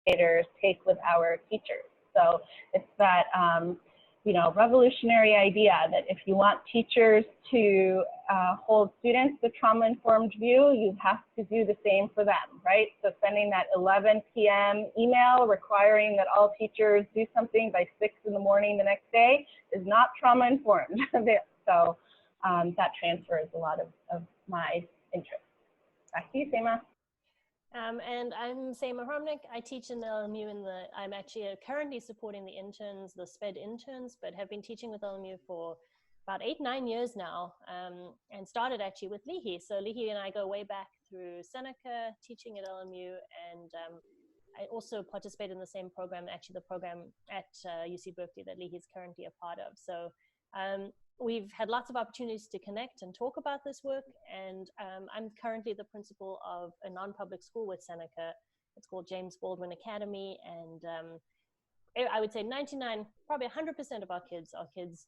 educators take with our teachers. So it's that, you know, revolutionary idea that if you want teachers to hold students to trauma-informed view, you have to do the same for them, right? So sending that 11 p.m. email requiring that all teachers do something by 6 in the morning the next day is not trauma-informed. So that transfers a lot of my interest. Back to you, Seema. And I'm Seema Hromnik. I teach in the LMU I'm actually currently supporting the interns, the SPED interns, but have been teaching with LMU for about 8-9 years now, and started actually with Lihi. So Lihi and I go way back through Seneca, teaching at LMU, and I also participate in the same program, actually the program at UC Berkeley that Lihi is currently a part of. So we've had lots of opportunities to connect and talk about this work, and I'm currently the principal of a non-public school with Seneca. It's called James Baldwin Academy, and I would say 99, probably 100% of our kids are kids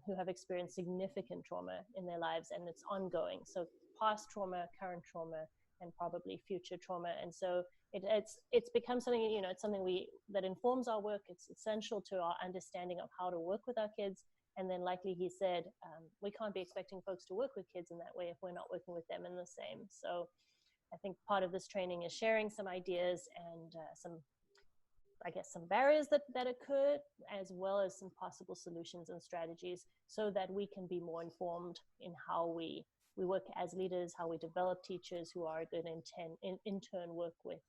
who have experienced significant trauma in their lives, and it's ongoing. So past trauma, current trauma, and probably future trauma. And so it's become something, you know, it's something that informs our work. It's essential to our understanding of how to work with our kids. And then, like he said, we can't be expecting folks to work with kids in that way if we're not working with them in the same. So I think part of this training is sharing some ideas and some barriers that occur, as well as some possible solutions and strategies so that we can be more informed in how we work as leaders, how we develop teachers who are good in turn work with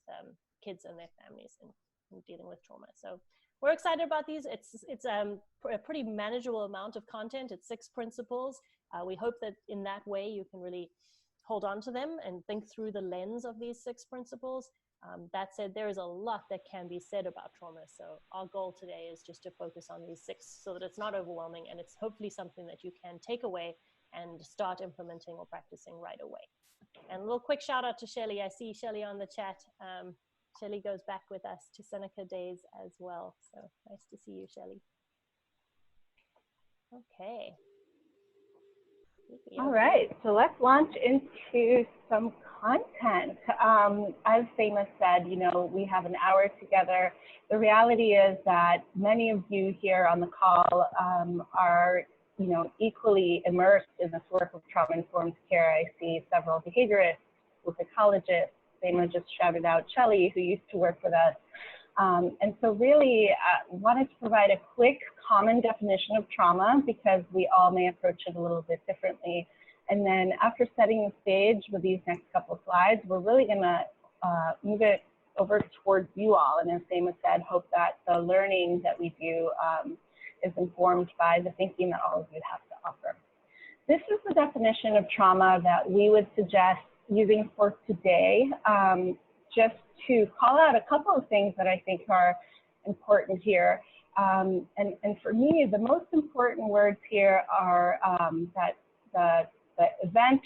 kids and their families in dealing with trauma. So we're excited about these. It's a pretty manageable amount of content. It's 6 principles. We hope that in that way you can really hold on to them and think through the lens of these 6 principles. That said, there is a lot that can be said about trauma. So our goal today is just to focus on these 6 so that it's not overwhelming, and it's hopefully something that you can take away and start implementing or practicing right away. And a little quick shout out to Shelly. I see Shelly on the chat. Shelly goes back with us to Seneca days as well. So nice to see you, Shelly. Okay. All right, so let's launch into some content. As Seema said, you know, we have an hour together. The reality is that many of you here on the call are, you know, equally immersed in this work of trauma-informed care. I see several behaviorists, psychologists. Seema just shouted out Shelly, who used to work with us. And so really wanted to provide a quick common definition of trauma because we all may approach it a little bit differently. And then after setting the stage with these next couple of slides, we're really gonna move it over towards you all. And as Seema said, hope that the learning that we do is informed by the thinking that all of you have to offer. This is the definition of trauma that we would suggest using for today, just to call out a couple of things that I think are important here. And for me, the most important words here are that the event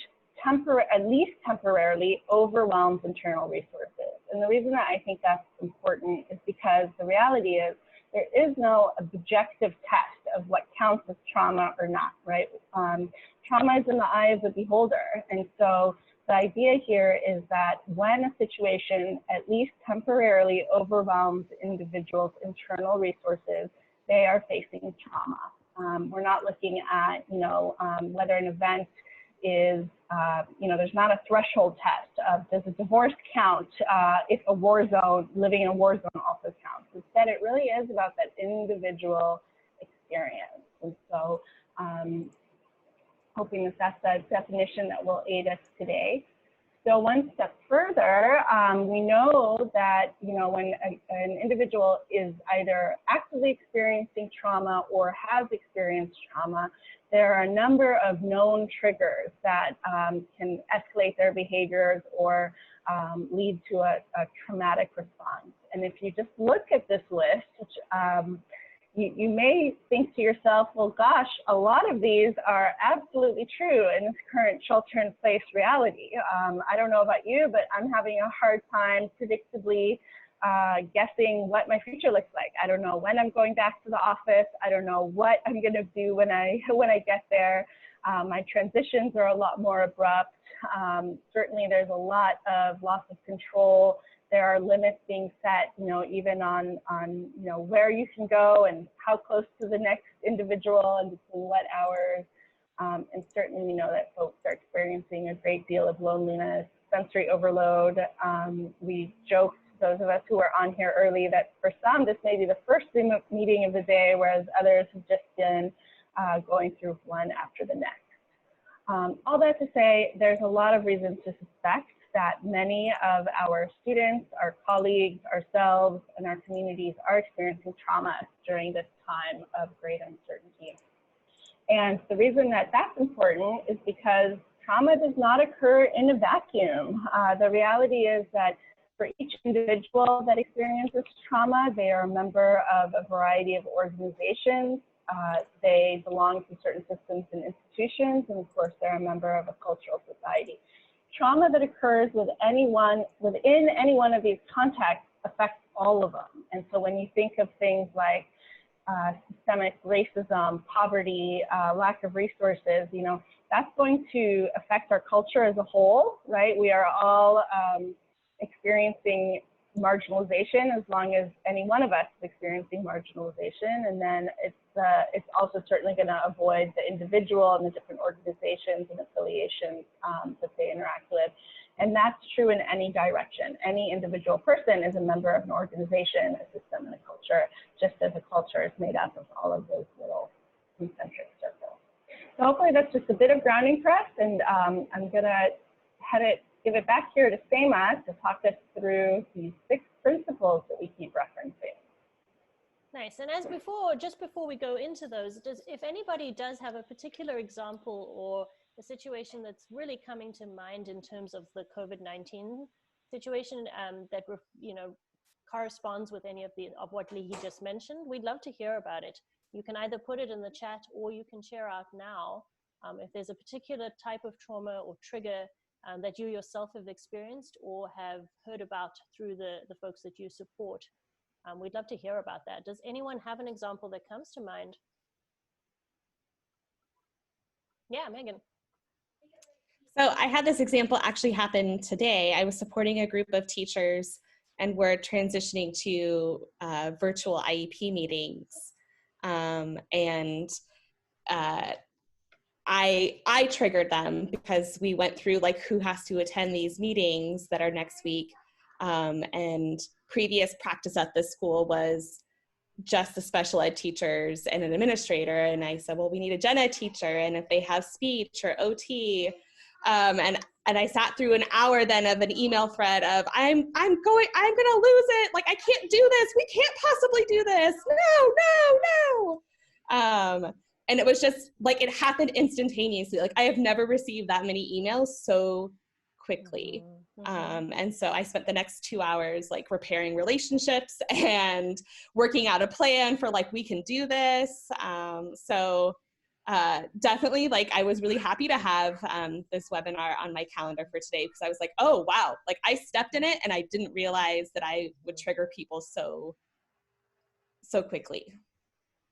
at least temporarily overwhelms internal resources. And the reason that I think that's important is because the reality is there is no objective test of what counts as trauma or not, right? Trauma is in the eye of the beholder. And so the idea here is that when a situation at least temporarily overwhelms individuals' internal resources, they are facing trauma. We're not looking at, you know, whether an event is, you know, there's not a threshold test of does a divorce count if a war zone, living in a war zone also counts. Instead, it really is about that individual experience. And so hoping that that's a definition that will aid us today. So one step further, we know that, you know, when an individual is either actively experiencing trauma or has experienced trauma, there are a number of known triggers that can escalate their behaviors or lead to a traumatic response. And if you just look at this list, which, you may think to yourself, well, gosh, a lot of these are absolutely true in this current shelter-in-place reality. I don't know about you, but I'm having a hard time predictably guessing what my future looks like. I don't know when I'm going back to the office. I don't know what I'm going to do when I get there. My transitions are a lot more abrupt. Certainly, there's a lot of loss of control there are limits being set, even on where you can go and how close to the next individual and between what hours. And certainly we know that folks are experiencing a great deal of loneliness, sensory overload. We joked, those of us who are on here early, that for some this may be the first Zoom meeting of the day, whereas others have just been going through one after the next. All that to say, there's a lot of reasons to suspect that many of our students, our colleagues, ourselves, and our communities are experiencing trauma during this time of great uncertainty. And the reason that that's important is because trauma does not occur in a vacuum. The reality is that for each individual that experiences trauma, they are a member of a variety of organizations. They belong to certain systems and institutions, and of course, they're a member of a cultural society. Trauma that occurs within any one of these contexts affects all of them. And so when you think of things like systemic racism, poverty, lack of resources, that's going to affect our culture as a whole, right? We are all experiencing marginalization as long as any one of us is experiencing marginalization. And then it's also certainly going to avoid the individual and the different organizations and affiliations that they interact with. And that's true in any direction. Any individual person is a member of an organization, a system, and a culture, just as a culture is made up of all of those little concentric circles. So hopefully that's just a bit of grounding for us, and I'm going to give it back here to Seema to talk us through these 6 principles that we keep referencing. Nice. And as before, just before we go into those, if anybody does have a particular example or a situation that's really coming to mind in terms of the COVID-19 situation that corresponds with any of what Lihi just mentioned, we'd love to hear about it. You can either put it in the chat or you can share out now if there's a particular type of trauma or trigger that you yourself have experienced or have heard about through the folks that you support. We'd love to hear about that. Does anyone have an example that comes to mind? Yeah, Megan. So I had this example actually happen today. I was supporting a group of teachers and we're transitioning to virtual IEP meetings. I triggered them because we went through like who has to attend these meetings that are next week. And previous practice at this school was just the special ed teachers and an administrator. And I said, well, we need a gen ed teacher. And if they have speech or OT, and I sat through an hour then of an email thread of I'm gonna lose it. Like, I can't do this. We can't possibly do this. No. And it was just like, it happened instantaneously. Like, I have never received that many emails so quickly. And so I spent the next 2 hours like repairing relationships and working out a plan for like, we can do this. Definitely, like, I was really happy to have this webinar on my calendar for today, because I was like, oh, wow, like I stepped in it and I didn't realize that I would trigger people so quickly.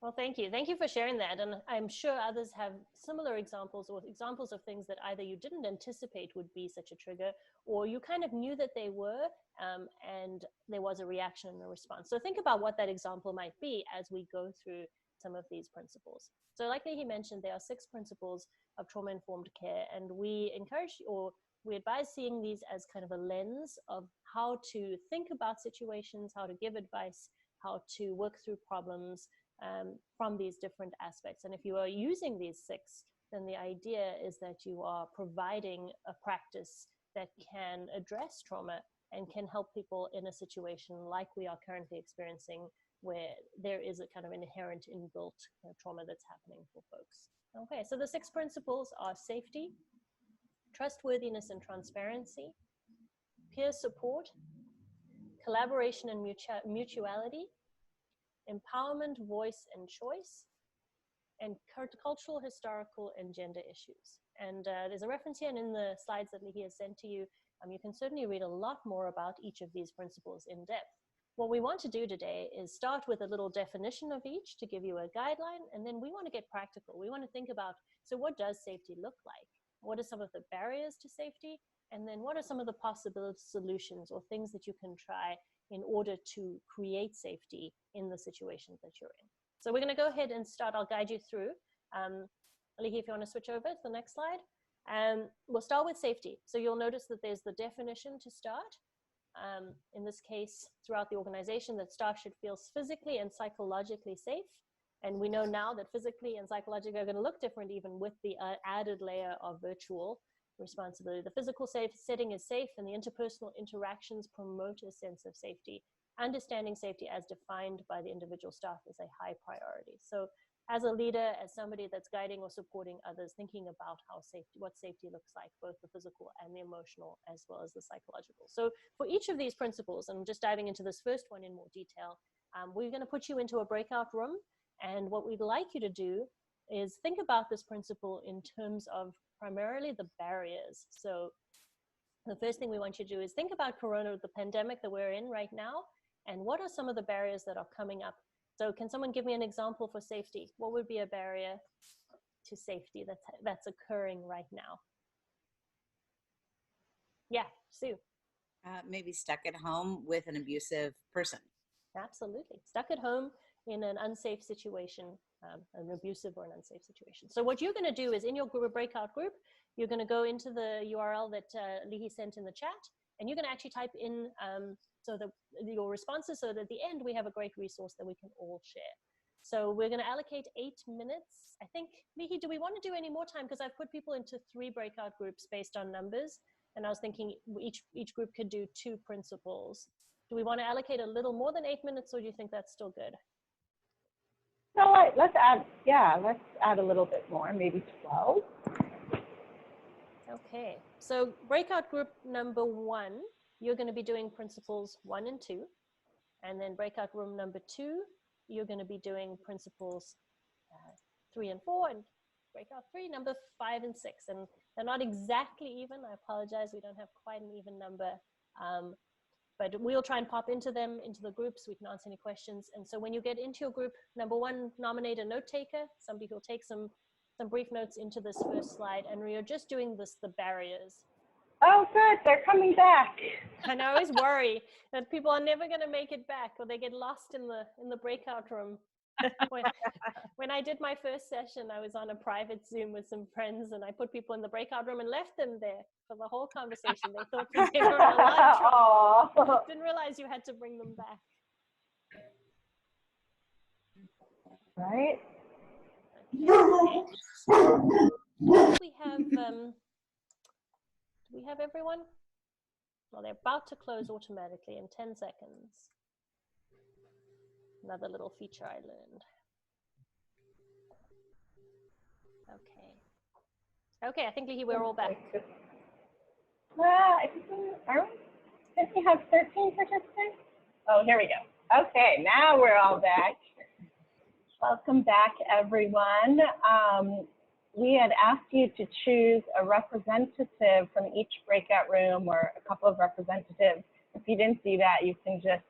Well, thank you. Thank you for sharing that. And I'm sure others have similar examples or examples of things that either you didn't anticipate would be such a trigger, or you kind of knew that they were, and there was a reaction and a response. So think about what that example might be as we go through some of these principles. So like he mentioned, there are 6 principles of trauma-informed care, and we encourage or we advise seeing these as kind of a lens of how to think about situations, how to give advice, how to work through problems from these different aspects. And if you are using these 6, then the idea is that you are providing a practice that can address trauma and can help people in a situation like we are currently experiencing, where there is a kind of inherent inbuilt trauma that's happening for folks. Okay, so the 6 principles are safety, trustworthiness and transparency, peer support, collaboration and mutuality, empowerment, voice and choice, and cultural, historical, and gender issues. And there's a reference here, and in the slides that Lihi has sent to you, you can certainly read a lot more about each of these principles in depth. What we want to do today is start with a little definition of each to give you a guideline, and then we want to get practical. We want to think about, so what does safety look like? What are some of the barriers to safety? And then what are some of the possible solutions or things that you can try in order to create safety in the situation that you're in? So we're going to go ahead and start. I'll guide you through. Lihi, if you want to switch over to the next slide. We'll start with safety. So you'll notice that there's the definition to start. In this case, throughout the organization, that staff should feel physically and psychologically safe. And we know now that physically and psychologically are going to look different even with the added layer of virtual responsibility. The physical setting is safe, and the interpersonal interactions promote a sense of safety. Understanding safety as defined by the individual staff is a high priority. So as a leader, as somebody that's guiding or supporting others, thinking about what safety looks like, both the physical and the emotional, as well as the psychological. So for each of these principles, and I'm just diving into this first one in more detail, we're going to put you into a breakout room. And what we'd like you to do is think about this principle in terms of primarily the barriers. So the first thing we want you to do is think about Corona, the pandemic that we're in right now, and what are some of the barriers that are coming up. So can someone give me an example for safety? What would be a barrier to safety that's occurring right now? Yeah, Sue. Maybe stuck at home with an abusive person. Absolutely. Stuck at home in an unsafe situation, an abusive or an unsafe situation. So what you're going to do is in your breakout group, you're going to go into the URL that Lihi sent in the chat, and you're going to actually type in so that your responses, so that at the end we have a great resource that we can all share. So we're going to allocate 8 minutes. I think, Lihi, do we want to do any more time? Because I've put people into 3 breakout groups based on numbers. And I was thinking each group could do 2 principles. Do we want to allocate a little more than 8 minutes, or do you think that's still good? No, let's add a little bit more, maybe 12. Okay, so breakout group number 1, you're going to be doing principles 1 and 2. And then breakout room number 2, you're going to be doing principles 3 and 4, and breakout 3, number 5 and 6. And they're not exactly even. I apologize, we don't have quite an even number. But we'll try and pop into them, into the groups. We can answer any questions. And so when you get into your group, number 1, nominate a note taker, somebody who'll take some brief notes into this first slide. And we are just doing the barriers. Oh, good, they're coming back. And I always worry that people are never going to make it back, or they get lost in the breakout room. When I did my first session, I was on a private Zoom with some friends, and I put people in the breakout room and left them there for the whole conversation. They thought that they were in a lot of trouble. Didn't realize you had to bring them back. Right? Okay. Do we have everyone? Well, they're about to close automatically in 10 seconds. Another little feature I learned. Okay, I think, Lihi, we're all back. I think we have 13 participants? Oh, here we go. Okay, now we're all back. Welcome back, everyone. We had asked you to choose a representative from each breakout room, or a couple of representatives. If you didn't do that, you can just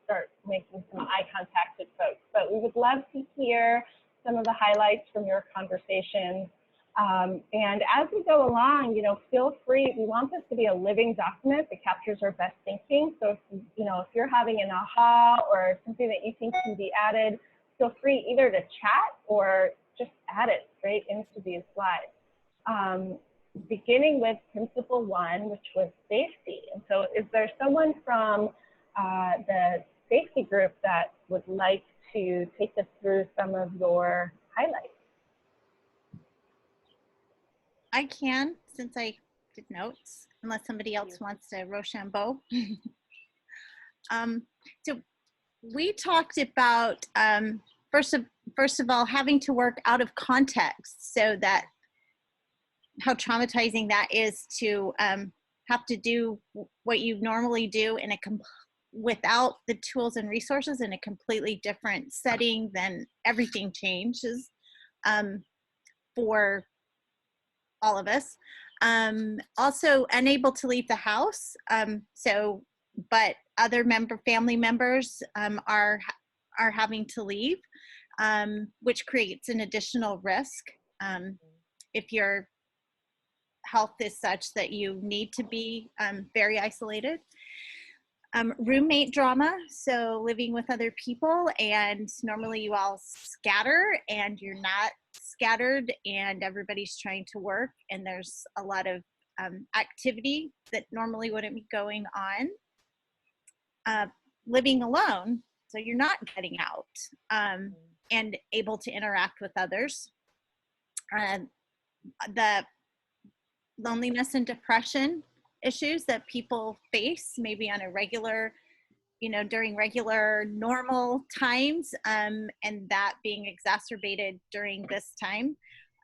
start making some eye contact with folks. But we would love to hear some of the highlights from your conversations. And as we go along, feel free. We want this to be a living document that captures our best thinking. So if you're having an aha or something that you think can be added, feel free either to chat or just add it straight into these slides. Beginning with principle 1, which was safety. And so is there someone from the safety group that would like to take us through some of your highlights? I can, since I did notes, unless somebody else wants to Rochambeau. So we talked about, first of all, having to work out of context, so that how traumatizing that is to have to do what you normally do in without the tools and resources in a completely different setting. Then everything changes for all of us. Also unable to leave the house. But other family members are having to leave, which creates an additional risk. If you're health is such that you need to be very isolated. Roommate drama, so living with other people, and normally you all scatter and you're not scattered and everybody's trying to work and there's a lot of activity that normally wouldn't be going on. Living alone, so you're not getting out and able to interact with others. The loneliness and depression issues that people face maybe on a regular, during regular normal times, and that being exacerbated during this time,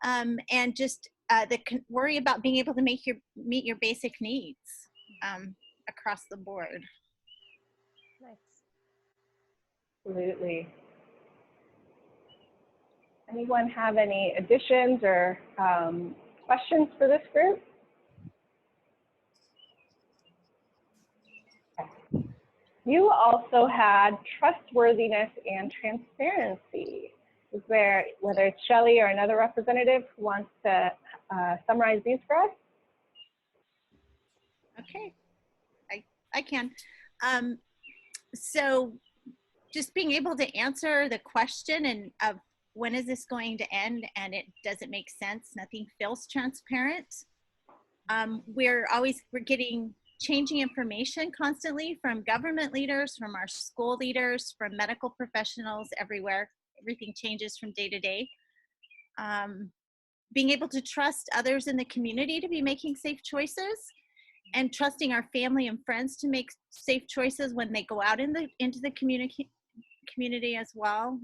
and just the worry about being able to meet your basic needs across the board. Nice. Absolutely. Anyone have any additions or questions for this group? Okay. You also had trustworthiness and transparency. Is there, whether it's Shelley or another representative who wants to summarize these for us? Okay, I can. So just being able to answer the question and of when is this going to end, and it doesn't make sense, nothing feels transparent. We're getting changing information constantly from government leaders, from our school leaders, from medical professionals everywhere. Everything changes from day to day. Being able to trust others in the community to be making safe choices, and trusting our family and friends to make safe choices when they go out into the community as well.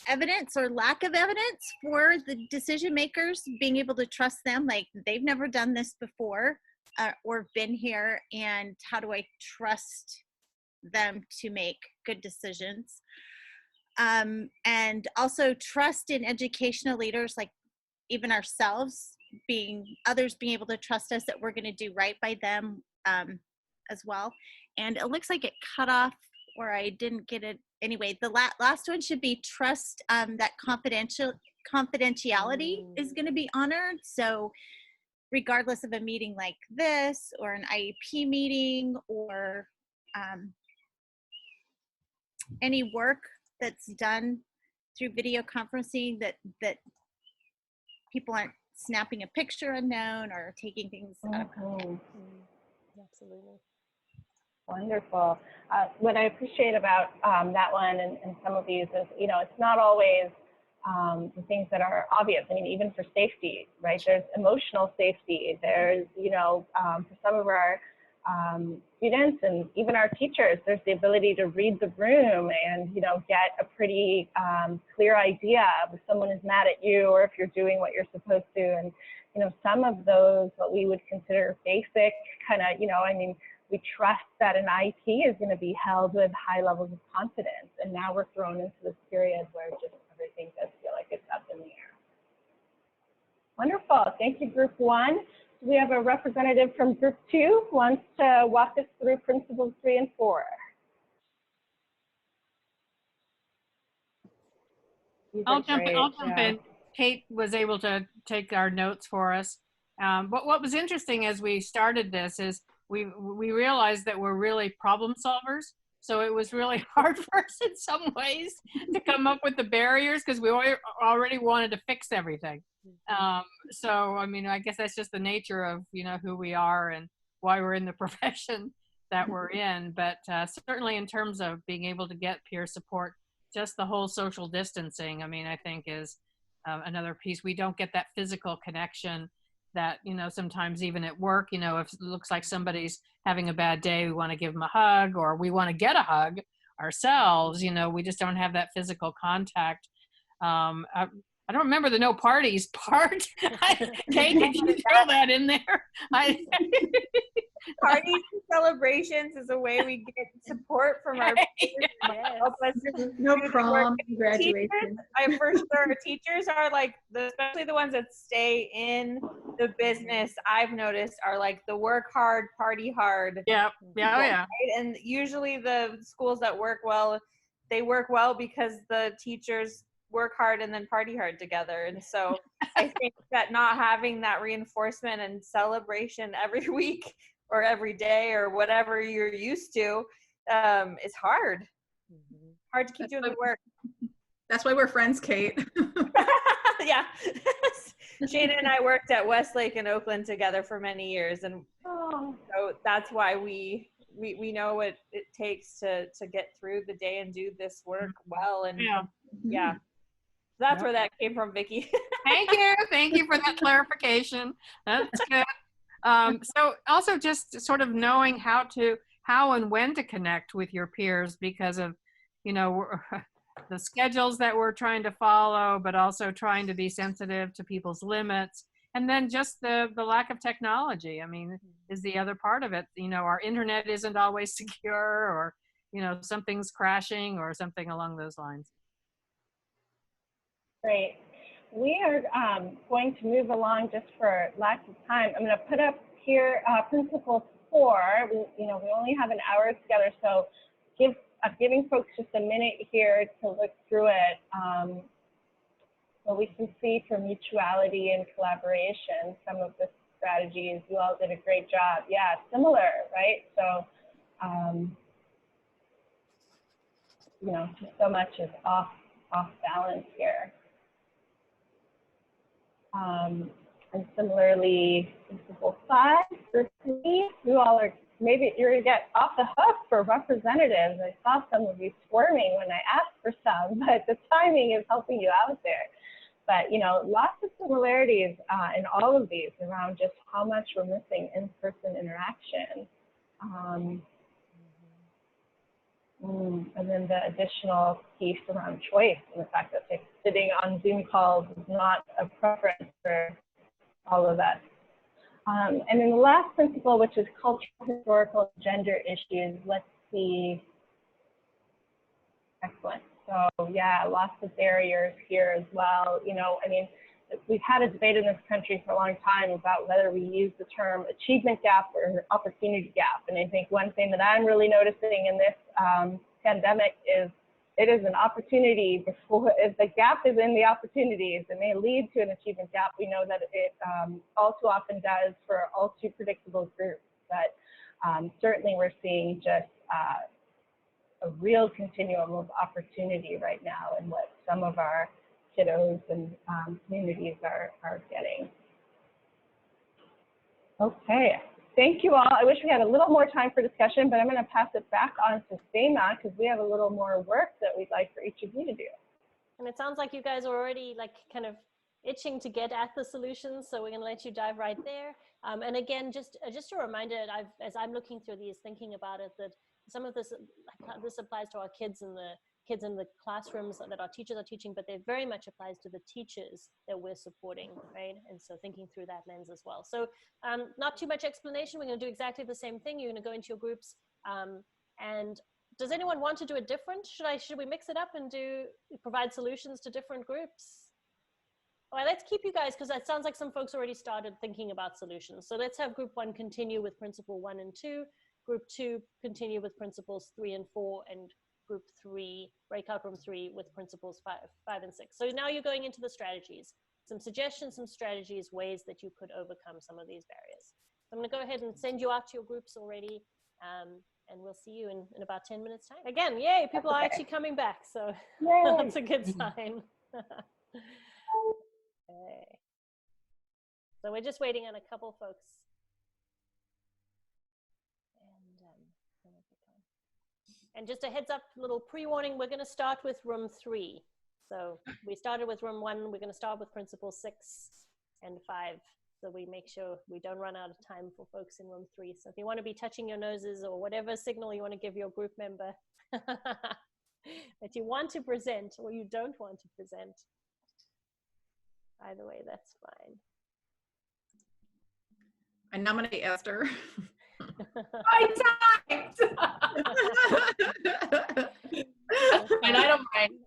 Evidence or lack of evidence for the decision makers, being able to trust them, like they've never done this before or been here, and how do I trust them to make good decisions? And also trust in educational leaders, like even ourselves, others being able to trust us that we're going to do right by them as well. And it looks like it cut off where I didn't get it. Anyway, the last one should be trust that confidentiality is going to be honored. So regardless of a meeting like this or an IEP meeting or any work that's done through video conferencing, that people aren't snapping a picture unknown or taking things out of context. Absolutely. Wonderful. What I appreciate about that one and some of these is, it's not always the things that are obvious. I mean, even for safety, right? There's emotional safety. There's, for some of our students and even our teachers, there's the ability to read the room and, get a pretty clear idea of if someone is mad at you or if you're doing what you're supposed to. And, some of those, what we would consider basic kind of, we trust that an IEP is going to be held with high levels of confidence. And now we're thrown into this period where just everything does feel like it's up in the air. Wonderful. Thank you, Group 1. We have a representative from Group 2 who wants to walk us through Principles 3 and 4. I'll jump in. Kate was able to take our notes for us. But what was interesting as we started this is we realized that we're really problem solvers. So it was really hard for us in some ways to come up with the barriers because we already wanted to fix everything. So, I guess that's just the nature of, who we are and why we're in the profession that we're in. But certainly in terms of being able to get peer support, just the whole social distancing, I think is another piece. We don't get that physical connection that, sometimes even at work, if it looks like somebody's having a bad day, we want to give them a hug or we want to get a hug ourselves, we just don't have that physical contact. I don't remember the no parties part. Kate, did you throw that in there? Parties and celebrations is a way we get support from our peers. Yes. No prom, graduation. For sure, teachers are like, especially the ones that stay in the business, I've noticed are like the work hard, party hard. Yeah. Right? And usually the schools that work well, they work well because the teachers work hard and then party hard together. And so I think that not having that reinforcement and celebration every week or every day or whatever you're used to is hard. Hard to keep doing the work. That's why we're friends, Kate. Yeah. Shana and I worked at Westlake in Oakland together for many years. And so that's why we know what it takes to get through the day and do this work well. And yeah. That's where that came from, Vicki. Thank you for that clarification. That's good. So also just sort of knowing how and when to connect with your peers because of, you know, the schedules that we're trying to follow, but also trying to be sensitive to people's limits. And then just the lack of technology, I mean, is the other part of it. You know, our internet isn't always secure, or, you know, something's crashing or something along those lines. Great. We are going to move along just for lack of time. I'm going to put up here Principle 4. We only have an hour together, so I'm giving folks just a minute here to look through it so we can see for mutuality and collaboration some of the strategies. You all did a great job. Yeah, similar, right? So, you know, just so much is off balance here. And similarly, Principle 5 for 3, you all are, maybe you're gonna get off the hook for representatives. I saw some of you squirming when I asked for some, but the timing is helping you out there. But, you know, lots of similarities in all of these around just how much we're missing in-person interaction. And then the additional piece around choice and the fact that sitting on Zoom calls is not a preference for all of us. And then the last principle, which is cultural, historical, gender issues. Let's see. Excellent. So yeah, lots of barriers here as well. You know, I mean, we've had a debate in this country for a long time about whether we use the term achievement gap or opportunity gap. And I think one thing that I'm really noticing in this pandemic is it is an opportunity before, if the gap is in the opportunities, it may lead to an achievement gap. We know that it all too often does for all too predictable groups, but certainly we're seeing just a real continuum of opportunity right now and what some of our kiddos and communities are getting. Okay, thank you all. I wish we had a little more time for discussion, but I'm going to pass it back on to Seema because we have a little more work that we'd like for each of you to do. And it sounds like you guys are already like kind of itching to get at the solutions, so we're going to let you dive right there. And again, just a reminder, as I'm looking through these, thinking about it, that some of this applies to our kids in the classrooms that our teachers are teaching, but it very much applies to the teachers that we're supporting, right? And so thinking through that lens as well. So not too much explanation. We're going to do exactly the same thing. You're going to go into your groups. And does anyone want to do it different? Should we mix it up and provide solutions to different groups? All right, let's keep you guys, because it sounds like some folks already started thinking about solutions. So let's have group 1 continue with principle 1 and 2. Group 2 continue with principles 3 and 4, and group 3, breakout room 3 with principles 5 and 6. So now you're going into the strategies, some suggestions, some strategies, ways that you could overcome some of these barriers. So I'm going to go ahead and send you out to your groups already, and we'll see you in about 10 minutes time. Again, yay, people are actually coming back, so that's a good sign. Okay. So we're just waiting on a couple folks. And just a heads up, little pre-warning, we're going to start with room 3. So we started with room 1, we're going to start with principles 6 and 5. So we make sure we don't run out of time for folks in room 3. So if you want to be touching your noses or whatever signal you want to give your group member that you want to present or you don't want to present, either way, that's fine. I nominate Esther. I typed. And I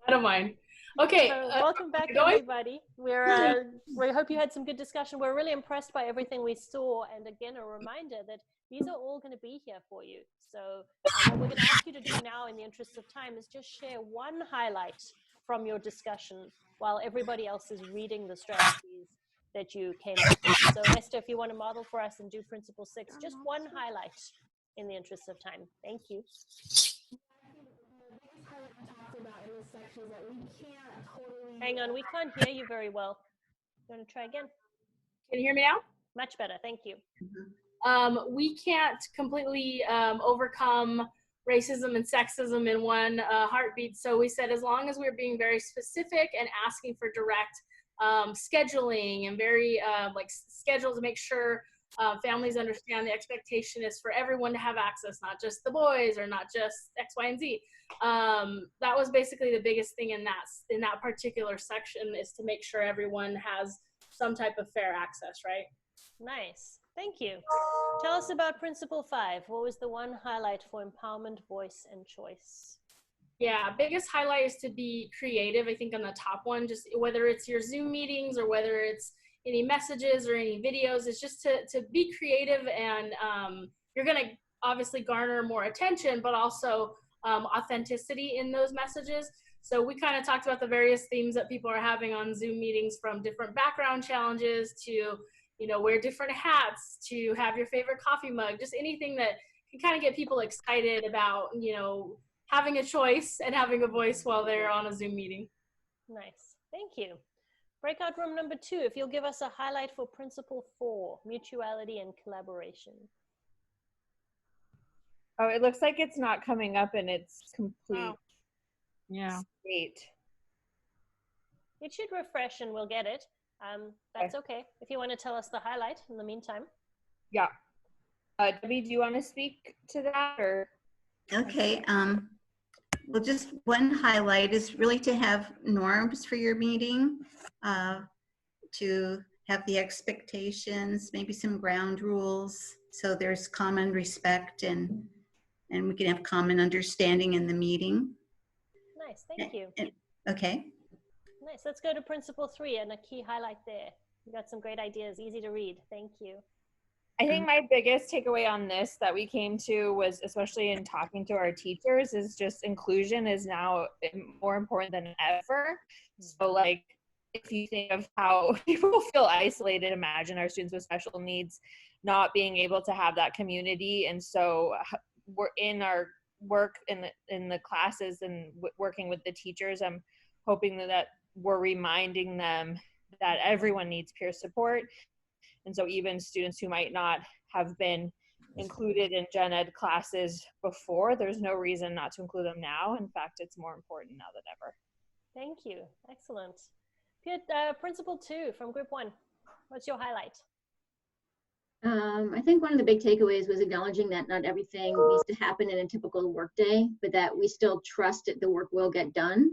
don't mind. Okay. So welcome back, everybody. We hope you had some good discussion. We're really impressed by everything we saw. And again, a reminder that these are all going to be here for you. So what we're going to ask you to do now in the interest of time is just share one highlight from your discussion while everybody else is reading the strategies that you came up with. So Esther, if you want to model for us and do principle 6, just one highlight in the interest of time. Thank you. Hang on, we can't hear you very well. You want to try again? Can you hear me now? Much better, thank you. We can't completely overcome racism and sexism in one heartbeat. So we said, as long as we're being very specific and asking for direct scheduling and very like schedule to make sure families understand the expectation is for everyone to have access, not just the boys or not just X, Y, and Z. That was basically the biggest thing in that particular section, is to make sure everyone has some type of fair access, right? Nice, thank you. Tell us about principle 5. What was the one highlight for empowerment, voice, and choice? Yeah, biggest highlight is to be creative. I think on the top one, just whether it's your Zoom meetings or whether it's any messages or any videos, it's just to be creative, and you're gonna obviously garner more attention, but also authenticity in those messages. So we kind of talked about the various themes that people are having on Zoom meetings, from different background challenges to, you know, wear different hats, to have your favorite coffee mug, just anything that can kind of get people excited about, you know, having a choice and having a voice while they're on a Zoom meeting. Nice, thank you. Breakout room number 2, if you'll give us a highlight for principle 4, mutuality and collaboration. Oh, it looks like it's not coming up in its complete state. It should refresh and we'll get it. That's okay. If you want to tell us the highlight in the meantime. Yeah. Debbie, do you want to speak to that, or? Okay. Well, just one highlight is really to have norms for your meeting, to have the expectations, maybe some ground rules, so there's common respect and we can have common understanding in the meeting. Nice, thank you. Okay. Nice, let's go to principle 3 and a key highlight there. You got some great ideas, easy to read. Thank you. I think my biggest takeaway on this that we came to was, especially in talking to our teachers, is just inclusion is now more important than ever. So like, if you think of how people feel isolated, imagine our students with special needs not being able to have that community. And so we're in our work in the classes and working with the teachers, I'm hoping that we're reminding them that everyone needs peer support. And so even students who might not have been included in gen ed classes before, there's no reason not to include them now. In fact, it's more important now than ever. Thank you, excellent. Good. Principle 2 from group 1, what's your highlight? I think one of the big takeaways was acknowledging that not everything needs to happen in a typical workday, but that we still trust that the work will get done.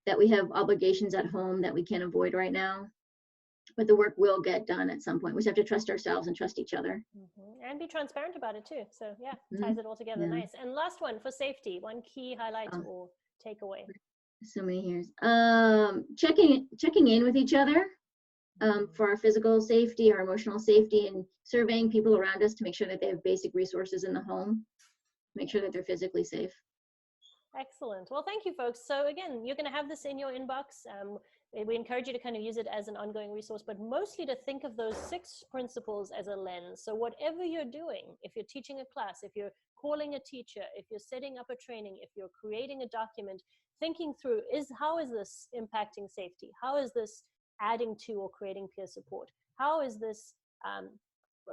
That we have obligations at home that we can't avoid right now, but the work will get done at some point. We just have to trust ourselves and trust each other. And be transparent about it too. So yeah, ties it all together. Yeah. Nice. And last one for safety, one key highlight or takeaway. So many years. Checking in with each other for our physical safety, our emotional safety, and surveying people around us to make sure that they have basic resources in the home, make sure that they're physically safe. Excellent. Well, thank you, folks. So again, you're going to have this in your inbox. We encourage you to kind of use it as an ongoing resource, but mostly to think of those 6 principles as a lens. So whatever you're doing, if you're teaching a class, if you're calling a teacher, if you're setting up a training, if you're creating a document, thinking through how is this impacting safety? How is this adding to or creating peer support? How is this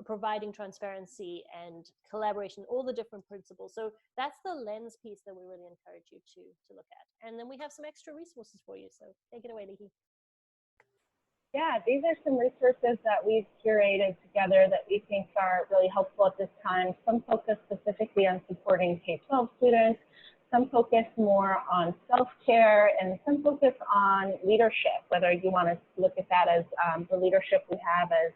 providing transparency and collaboration, all the different principles? So that's the lens piece that we really encourage you to look at. And then we have some extra resources for you. So take it away, Lihi. Yeah, these are some resources that we've curated together that we think are really helpful at this time. Some focus specifically on supporting K-12 students, some focus more on self-care, and some focus on leadership, whether you want to look at that as the leadership we have as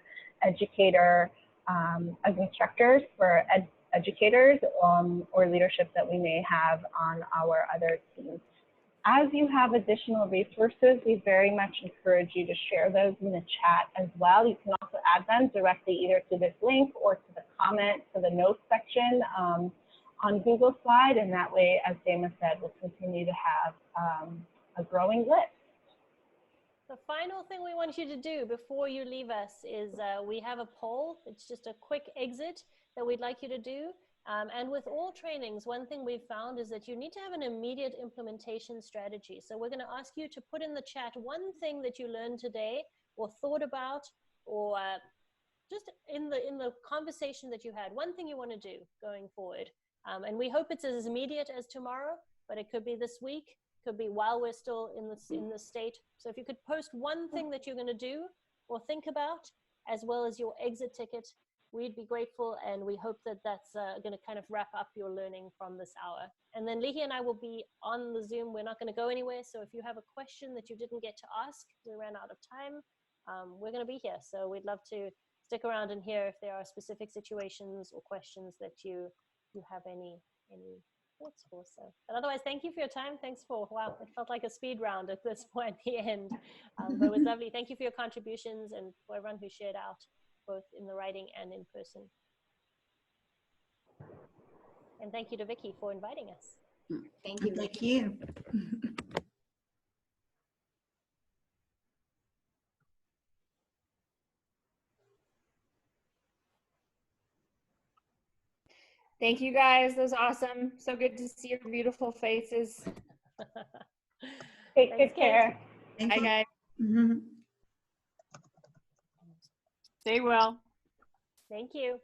as instructors for educators, or leadership that we may have on our other teams. As you have additional resources, we very much encourage you to share those in the chat as well. You can also add them directly either to this link or to the comment, to the notes section on Google Slide, and that way, as Dama said, we'll continue to have a growing list. The final thing we want you to do before you leave us is we have a poll. It's just a quick exit that we'd like you to do. And with all trainings, one thing we've found is that you need to have an immediate implementation strategy. So we're going to ask you to put in the chat one thing that you learned today or thought about, or just in the conversation that you had, one thing you want to do going forward. And we hope it's as immediate as tomorrow, but it could be this week, could be while we're still in the state. So if you could post one thing that you're going to do or think about, as well as your exit ticket, we'd be grateful, and we hope that that's going to kind of wrap up your learning from this hour. And then Lihi and I will be on the Zoom. We're not going to go anywhere, so if you have a question that you didn't get to ask, we ran out of time, we're going to be here. So we'd love to stick around and hear if there are specific situations or questions that you have any thoughts for. So, but otherwise, thank you for your time. Thanks for, wow, it felt like a speed round at this point at the end, but it was lovely. Thank you for your contributions and for everyone who shared out, both in the writing and in person. And thank you to Vicky for inviting us. Thank you. Thank you. Thank you guys. That was awesome. So good to see your beautiful faces. Take good care. Thank Bye, you. guys. Mm-hmm. Stay well. Thank you.